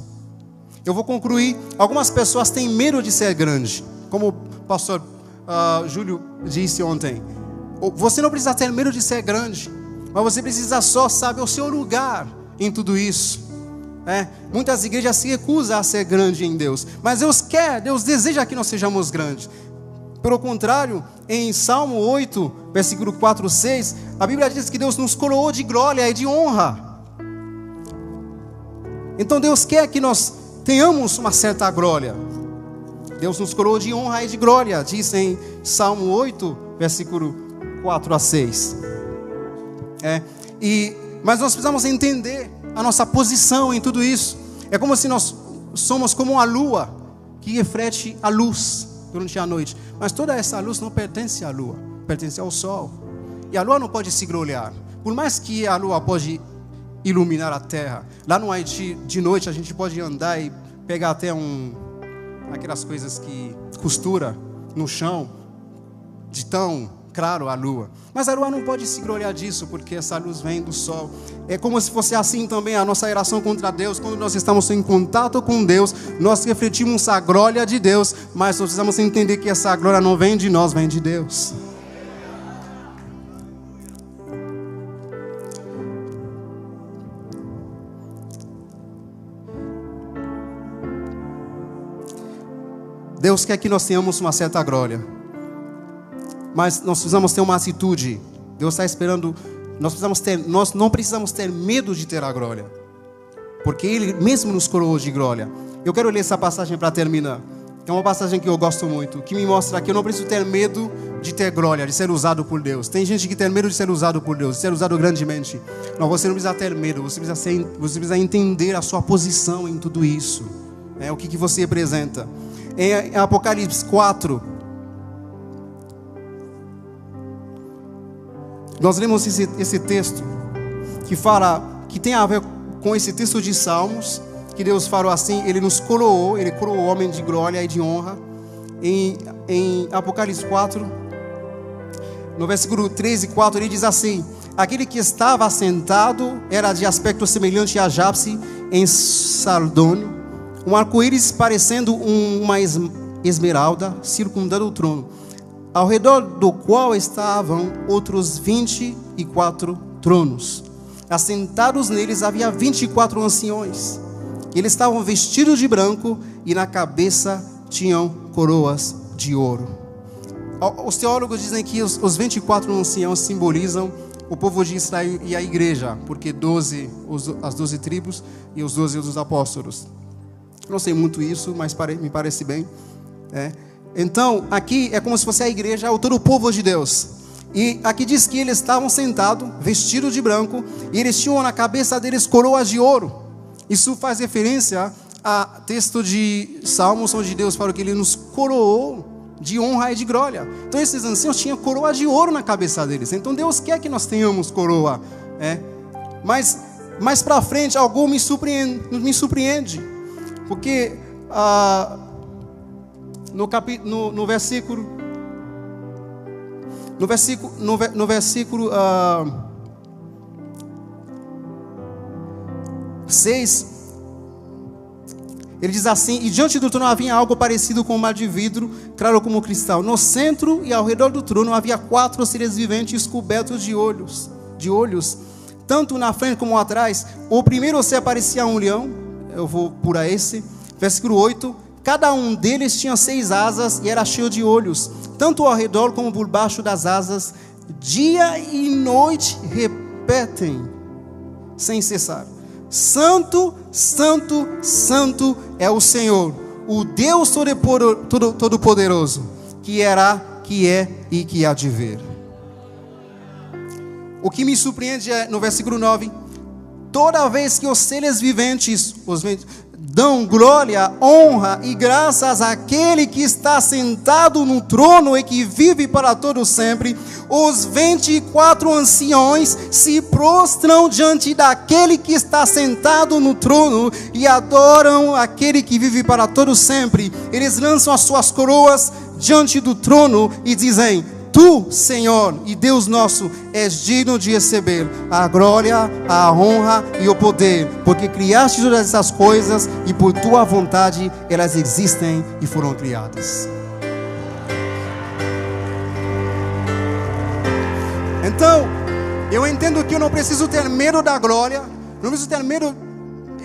Eu vou concluir. Algumas pessoas têm medo de ser grande, como o pastor Júlio disse ontem. Você não precisa ter medo de ser grande, mas você precisa só saber o seu lugar em tudo isso. Muitas igrejas se recusam a ser grande em Deus, mas Deus deseja que nós sejamos grandes. Pelo contrário, em Salmo 8, versículo 4, 6, a Bíblia diz que Deus nos coroou de glória e de honra. Então Deus quer que nós tenhamos uma certa glória. Deus nos coroou de honra e de glória, diz em Salmo 8, versículo 4 a 6. Mas nós precisamos entender a nossa posição em tudo isso. É como se nós somos como uma lua que reflete a luz durante a noite, mas toda essa luz não pertence à lua, pertence ao sol. E a lua não pode se gloriar. Por mais que a lua pode iluminar a terra, lá no Haiti, de noite, a gente pode andar e pegar até aquelas coisas que costura no chão, de tão claro a lua. Mas a lua não pode se gloriar disso, porque essa luz vem do sol. É como se fosse assim também a nossa relação contra Deus. Quando nós estamos em contato com Deus, nós refletimos a glória de Deus, mas nós precisamos entender que essa glória não vem de nós, vem de Deus. Deus quer que nós tenhamos uma certa glória, mas nós precisamos ter uma atitude. Deus está esperando. Nós não precisamos ter medo de ter a glória, porque Ele mesmo nos coroou de glória. Eu quero ler essa passagem para terminar. É uma passagem que eu gosto muito, que me mostra que eu não preciso ter medo de ter glória, de ser usado por Deus. Tem gente que tem medo de ser usado por Deus, de ser usado grandemente. Não, você não precisa ter medo, você precisa entender a sua posição em tudo isso. O que você representa. Em Apocalipse 4, nós lemos esse texto que fala, que tem a ver com esse texto de Salmos, que Deus falou assim, Ele nos coroou, Ele coroou o homem de glória e de honra. Em Apocalipse 4, no versículo 3 e 4, ele diz assim: aquele que estava sentado era de aspecto semelhante a jaspe em sardônio, um arco-íris parecendo uma esmeralda circundando o trono, ao redor do qual estavam outros 24 tronos. Assentados neles havia 24 anciões. Eles estavam vestidos de branco e na cabeça tinham coroas de ouro. Os teólogos dizem que os 24 anciãos simbolizam o povo de Israel e a igreja, porque as 12 tribos e os 12 dos apóstolos. Não sei muito isso, mas me parece bem. Então, aqui é como se fosse a igreja, todo o povo de Deus. E aqui diz que eles estavam sentados, vestidos de branco, e eles tinham na cabeça deles coroas de ouro. Isso faz referência a texto de Salmos, onde Deus fala que Ele nos coroou de honra e de glória. Então esses anciãos tinham coroa de ouro na cabeça deles. Então Deus quer que nós tenhamos coroa. Mas mais para frente algo me surpreende. Porque no versículo 6, ele diz assim: e diante do trono havia algo parecido com um mar de vidro, claro como cristal. No centro e ao redor do trono havia 4 seres viventes cobertos de olhos, tanto na frente como atrás. O primeiro ser parecia um leão. Eu vou por esse. Versículo 8. Cada um deles tinha 6 asas e era cheio de olhos, tanto ao redor como por baixo das asas. Dia e noite repetem sem cessar: Santo, Santo, Santo é o Senhor, o Deus Todo-Poderoso, que era, que é e que há de vir. O que me surpreende é no versículo 9: toda vez que os seres viventes dão glória, honra e graças àquele que está sentado no trono e que vive para todo sempre, os 24 anciões se prostram diante daquele que está sentado no trono e adoram aquele que vive para todo sempre. Eles lançam as suas coroas diante do trono e dizem: Tu, Senhor e Deus nosso, és digno de receber a glória, a honra e o poder, porque criaste todas essas coisas e por tua vontade elas existem e foram criadas. Então, eu entendo que eu não preciso ter medo da glória, não preciso ter medo,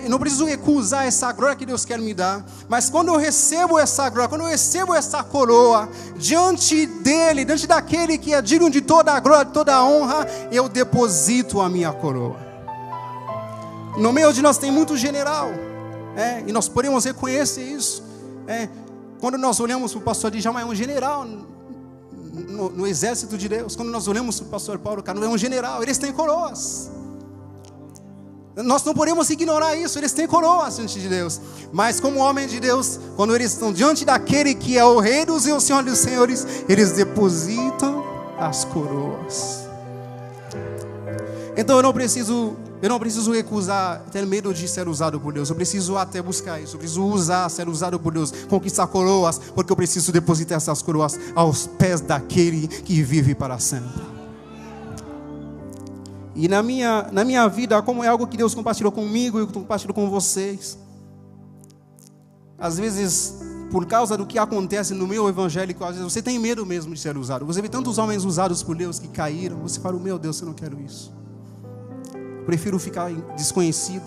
não preciso recusar essa glória que Deus quer me dar. Mas quando eu recebo essa glória, quando eu recebo essa coroa diante dele, diante daquele que é digno de toda a glória, de toda a honra, eu deposito a minha coroa. No meio de nós tem muito general, e nós podemos reconhecer isso. Quando nós olhamos para o pastor Djalma, é um general no exército de Deus. Quando nós olhamos para o pastor Paulo Cano, é um general, eles têm coroas. Nós não podemos ignorar isso, eles têm coroas diante de Deus. Mas como homem de Deus, quando eles estão diante daquele que é o Rei dos e o Senhor dos Senhores, eles depositam as coroas. Então eu não preciso recusar, ter medo de ser usado por Deus. Eu preciso até buscar isso. Eu preciso usar, ser usado por Deus, conquistar coroas, porque eu preciso depositar essas coroas aos pés daquele que vive para sempre. E na minha vida, como é algo que Deus compartilhou comigo e compartilhou com vocês, às vezes, por causa do que acontece no meio evangélico, às vezes você tem medo mesmo de ser usado. Você vê tantos homens usados por Deus que caíram. Você fala, meu Deus, eu não quero isso. Prefiro ficar desconhecido.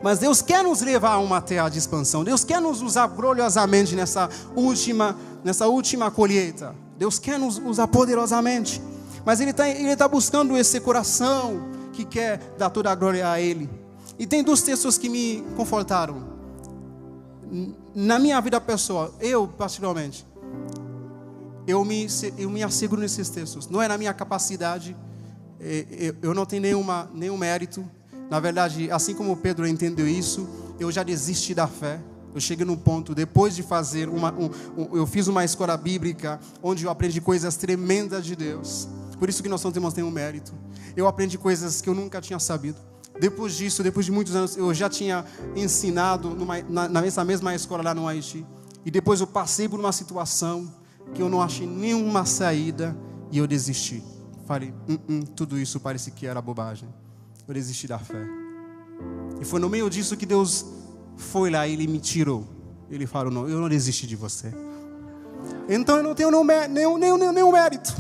Mas Deus quer nos levar a uma terra de expansão. Deus quer nos usar gloriosamente nessa última colheita. Deus quer nos usar poderosamente. Mas Ele está buscando esse coração que quer dar toda a glória a Ele. E tem 2 textos que me confortaram. Na minha vida pessoal, eu particularmente, eu me asseguro nesses textos. Não é na minha capacidade. Eu não tenho nenhum mérito. Na verdade, assim como Pedro entendeu isso, eu já desisti da fé. Eu cheguei num ponto, depois de fazer eu fiz uma escola bíblica, onde eu aprendi coisas tremendas de Deus. Por isso que nós não temos nenhum mérito. Eu aprendi coisas que eu nunca tinha sabido. Depois disso, depois de muitos anos, eu já tinha ensinado nessa mesma escola lá no Haiti. E depois eu passei por uma situação que eu não achei nenhuma saída e eu desisti. Falei, tudo isso parece que era bobagem. Eu desisti da fé. E foi no meio disso que Deus foi lá e Ele me tirou. Ele falou, não, eu não desisti de você. Então eu não tenho nenhum mérito.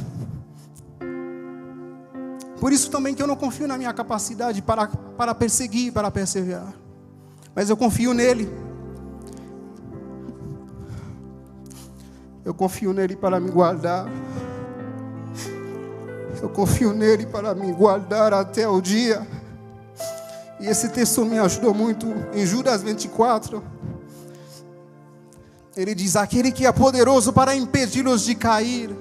Por isso também que eu não confio na minha capacidade para perseguir, para perseverar. Mas eu confio nele. Eu confio nele para me guardar. Eu confio nele para me guardar até o dia. E esse texto me ajudou muito. Em Judas 24, ele diz, aquele que é poderoso para impedi-los de cair,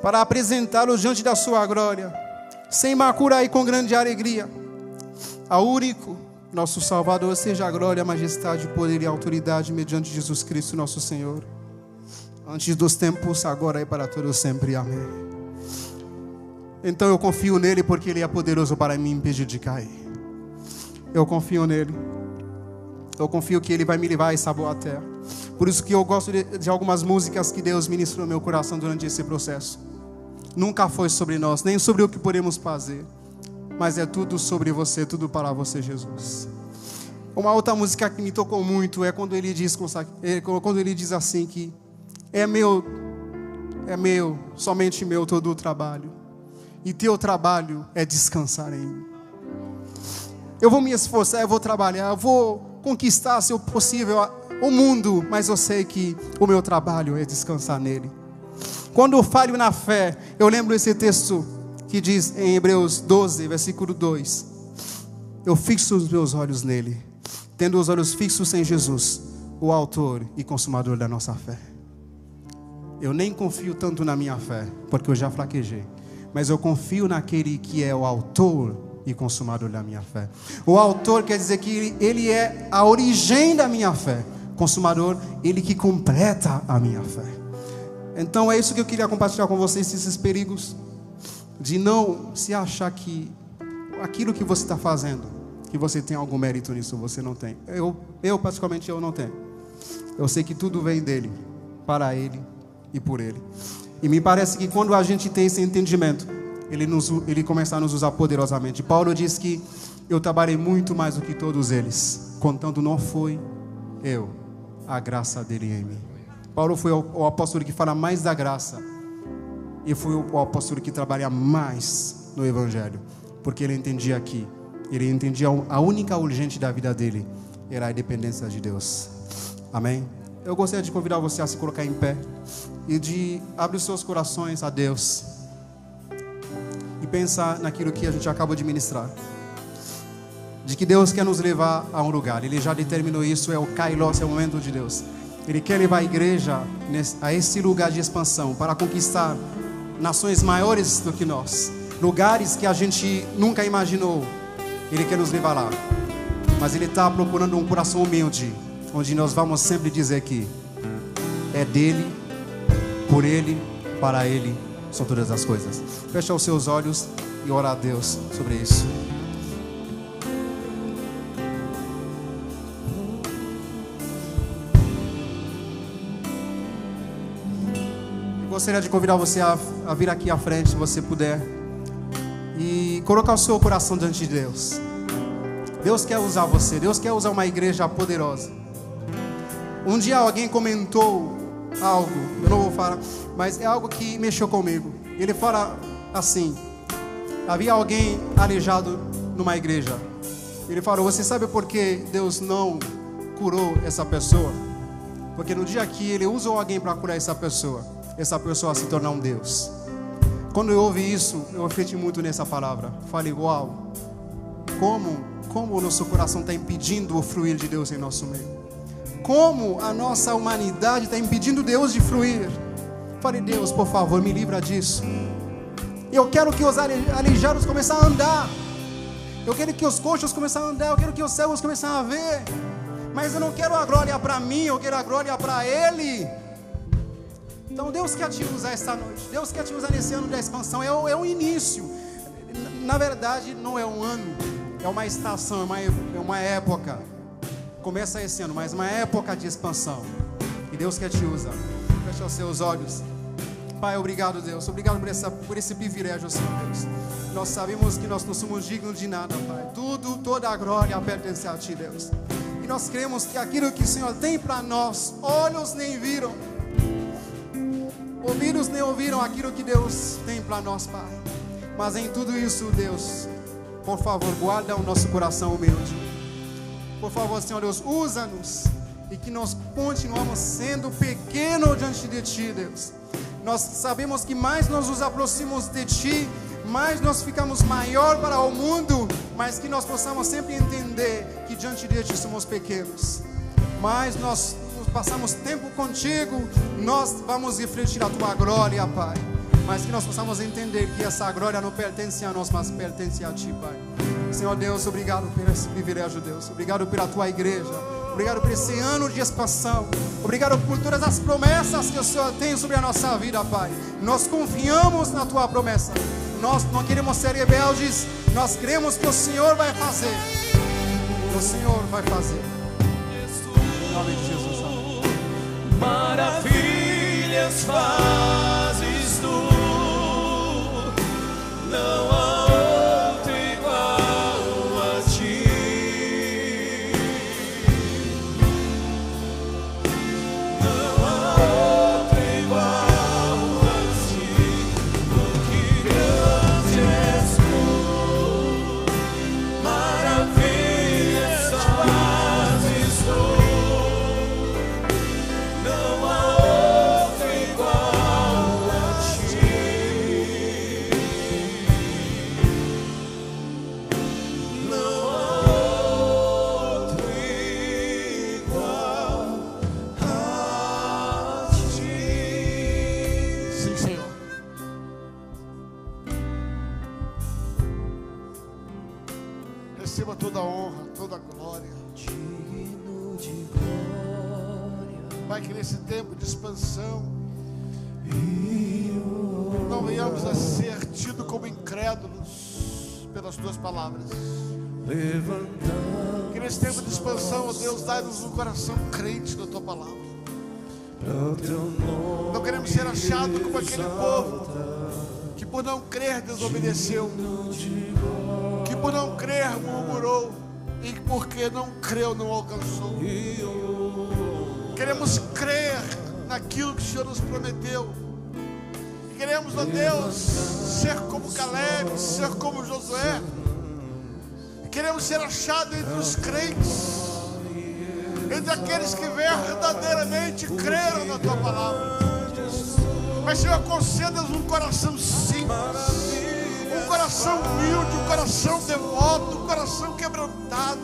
para apresentá-los diante da sua glória, sem macula e com grande alegria. Ao único, nosso Salvador, seja a glória, a majestade, o poder e a autoridade, mediante Jesus Cristo, nosso Senhor, antes dos tempos, agora e para todos sempre. Amém. Então eu confio nele porque ele é poderoso para me impedir de cair. Eu confio nele. Eu confio que ele vai me levar a essa boa terra. Por isso que eu gosto de algumas músicas que Deus ministrou no meu coração durante esse processo. Nunca foi sobre nós, nem sobre o que podemos fazer, mas é tudo sobre você, tudo para você, Jesus. Uma outra música que me tocou muito é quando ele diz assim que é meu, somente meu todo o trabalho. E teu trabalho é descansar em mim. Eu vou me esforçar, eu vou trabalhar, eu vou conquistar, se possível, o mundo, mas eu sei que o meu trabalho é descansar nele. Quando eu falho na fé, eu lembro esse texto que diz em Hebreus 12, versículo 2. Eu fixo os meus olhos nele, tendo os olhos fixos em Jesus, o autor e consumador da nossa fé. Eu nem confio tanto na minha fé, porque eu já fraquejei. Mas eu confio naquele que é o autor e consumador da minha fé. O autor quer dizer que ele é a origem da minha fé. Consumador, ele que completa a minha fé. Então é isso que eu queria compartilhar com vocês, esses perigos de não se achar que aquilo que você está fazendo, que você tem algum mérito nisso, você não tem. Eu particularmente, eu não tenho. Eu sei que tudo vem dele, para ele e por ele. E me parece que quando a gente tem esse entendimento, ele começa a nos usar poderosamente. Paulo diz que eu trabalhei muito mais do que todos eles, contanto não foi eu, a graça dele em mim. Paulo foi o apóstolo que fala mais da graça, e foi o apóstolo que trabalha mais no Evangelho, porque ele entendia a única urgente da vida dele era a dependência de Deus. Amém? Eu gostaria de convidar você a se colocar em pé e de abrir os seus corações a Deus e pensar naquilo que a gente acabou de ministrar, de que Deus quer nos levar a um lugar. Ele já determinou isso, é o Kairos, é o momento de Deus. Ele quer levar a igreja a esse lugar de expansão, para conquistar nações maiores do que nós, lugares que a gente nunca imaginou. Ele quer nos levar lá, mas Ele está procurando um coração humilde, onde nós vamos sempre dizer que é dele, por ele, para ele são todas as coisas. Fecha os seus olhos e orar a Deus sobre isso. Eu gostaria de convidar você a vir aqui à frente, se você puder, e colocar o seu coração diante de Deus. Deus quer usar você, Deus quer usar uma igreja poderosa. Um dia alguém comentou algo, eu não vou falar, mas é algo que mexeu comigo. Ele fala assim: havia alguém aleijado numa igreja. Ele falou: você sabe por que Deus não curou essa pessoa? Porque no dia que Ele usou alguém para curar essa pessoa se tornou um Deus. Quando eu ouvi isso, eu refleti muito nessa palavra. Falei: uau, como o nosso coração está impedindo o fluir de Deus em nosso meio. Como a nossa humanidade está impedindo Deus de fluir. Falei: Deus, por favor, me livra disso. Eu quero que os aleijados comecem a andar. Eu quero que os coxos comecem a andar. Eu quero que os cegos comecem a ver. Mas eu não quero a glória para mim, eu quero a glória para Ele. Então Deus quer te usar esta noite. Deus quer te usar nesse ano da expansão. É um início. Na verdade, não é um ano. É uma estação, é uma época. Começa esse ano, mas uma época de expansão. E Deus quer te usar. Feche os seus olhos. Pai, obrigado, Deus. Obrigado por esse privilégio, Senhor Deus. Nós sabemos que nós não somos dignos de nada, Pai. Toda a glória pertence a Ti, Deus. E nós cremos que aquilo que o Senhor tem para nós, olhos nem viram, ouvidos nem ouviram aquilo que Deus tem para nós, Pai. Mas em tudo isso, Deus, por favor, guarda o nosso coração humilde. Por favor, Senhor Deus, usa-nos e que nós continuamos sendo pequenos diante de Ti, Deus. Nós sabemos que mais nós nos aproximamos de Ti, mais nós ficamos maior para o mundo, mas que nós possamos sempre entender que diante de Ti somos pequenos. Mas nós passamos tempo contigo, nós vamos refletir a Tua glória, Pai. Mas que nós possamos entender que essa glória não pertence a nós, mas pertence a Ti, Pai. Senhor Deus, obrigado por esse privilégio, Deus. Obrigado pela Tua igreja. Obrigado por esse ano de expansão. Obrigado por todas as promessas que o Senhor tem sobre a nossa vida, Pai. Nós confiamos na Tua promessa. Nós não queremos ser rebeldes. Nós cremos que o Senhor vai fazer. O Senhor vai fazer. Em nome de Jesus. Amém. Maravilhas fazes Tu. Não há outro igual a Ti. Não há outro igual a Ti. Porque grande és Tu. Maravilhas fazes Tu. Não há outro igual a Ti. Não há outro igual a Ti. Sim, Senhor. Receba toda a honra, toda a glória. Digno de glória. Pai, que nesse tempo de expansão não venhamos a ser tidos como incrédulos pelas Tuas palavras. Levantando Que nesse tempo de expansão, ó Deus, dai-nos um coração crente na Tua palavra. o Teu nome. Não queremos ser achados como aquele povo que por não crer desobedeceu, que por não crer murmurou e que porque não creu não alcançou. Queremos crer naquilo que o Senhor nos prometeu. Queremos, ó Deus, ser como Caleb, ser como Josué. Queremos ser achados entre os crentes, entre aqueles que verdadeiramente creram na Tua palavra. Mas, Senhor, conceda-nos um coração simples, um coração humilde, um coração devoto, um coração quebrantado.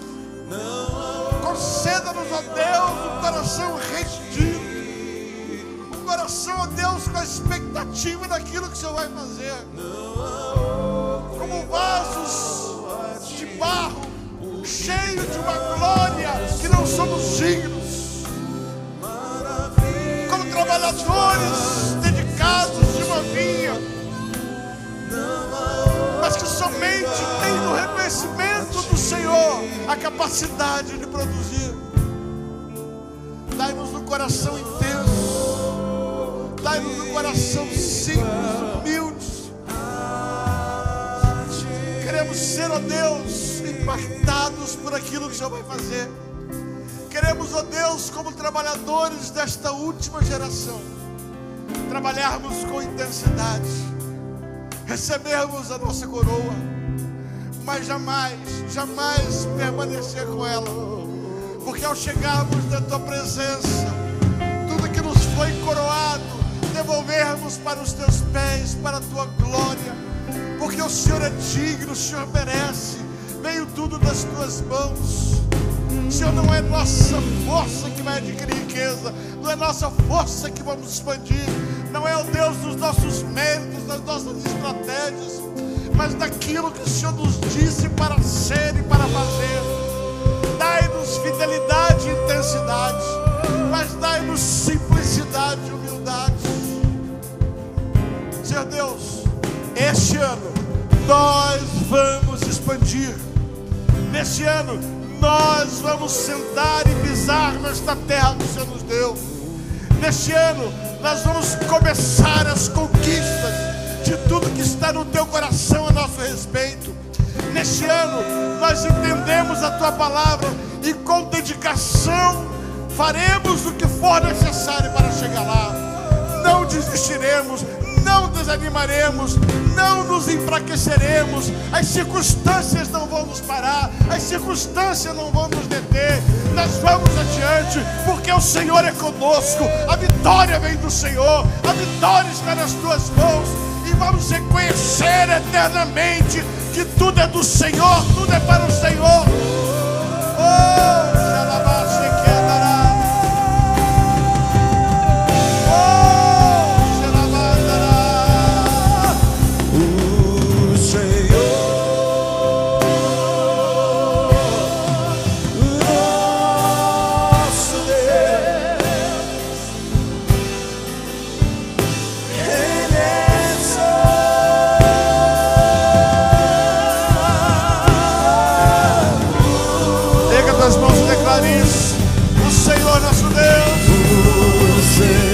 Conceda-nos, ó Deus, um coração rendido, um coração, ó Deus, com a expectativa daquilo que o Senhor vai fazer. Como vasos de barro, cheios de uma glória que não somos dignos. Como trabalhadores dedicados de uma vinha, mas que conhecimento do Senhor a capacidade de produzir. Dai-nos um coração intenso, dai-nos um coração simples, humilde. Queremos ser, ó Deus, impactados por aquilo que o Senhor vai fazer. Queremos, ó Deus, como trabalhadores desta última geração, trabalharmos com intensidade, recebermos a nossa coroa, mas jamais permanecer com ela, porque ao chegarmos na tua presença, tudo que nos foi coroado, devolvermos para os teus pés, para a tua glória, porque o Senhor é digno, o Senhor merece, veio tudo das tuas mãos. Senhor, não é nossa força que vai adquirir riqueza, não é nossa força que vamos expandir, não é o Deus dos nossos méritos, das nossas estratégias, mas daquilo que o Senhor nos disse para ser e para fazer. Dai-nos fidelidade e intensidade, mas dai-nos simplicidade e humildade. Senhor Deus, este ano nós vamos expandir. Neste ano nós vamos sentar e pisar nesta terra que o Senhor nos deu. Neste ano nós vamos começar as conquistas de tudo que está no teu coração a nosso respeito. Neste ano nós entendemos a tua palavra e com dedicação faremos o que for necessário para chegar lá. Não desistiremos, não desanimaremos, não nos enfraqueceremos. As circunstâncias não vão nos parar, as circunstâncias não vão nos deter. Nós vamos adiante, porque o Senhor é conosco. A vitória vem do Senhor, a vitória está nas tuas mãos. E vamos reconhecer eternamente que tudo é do Senhor, tudo é para o Senhor. O Senhor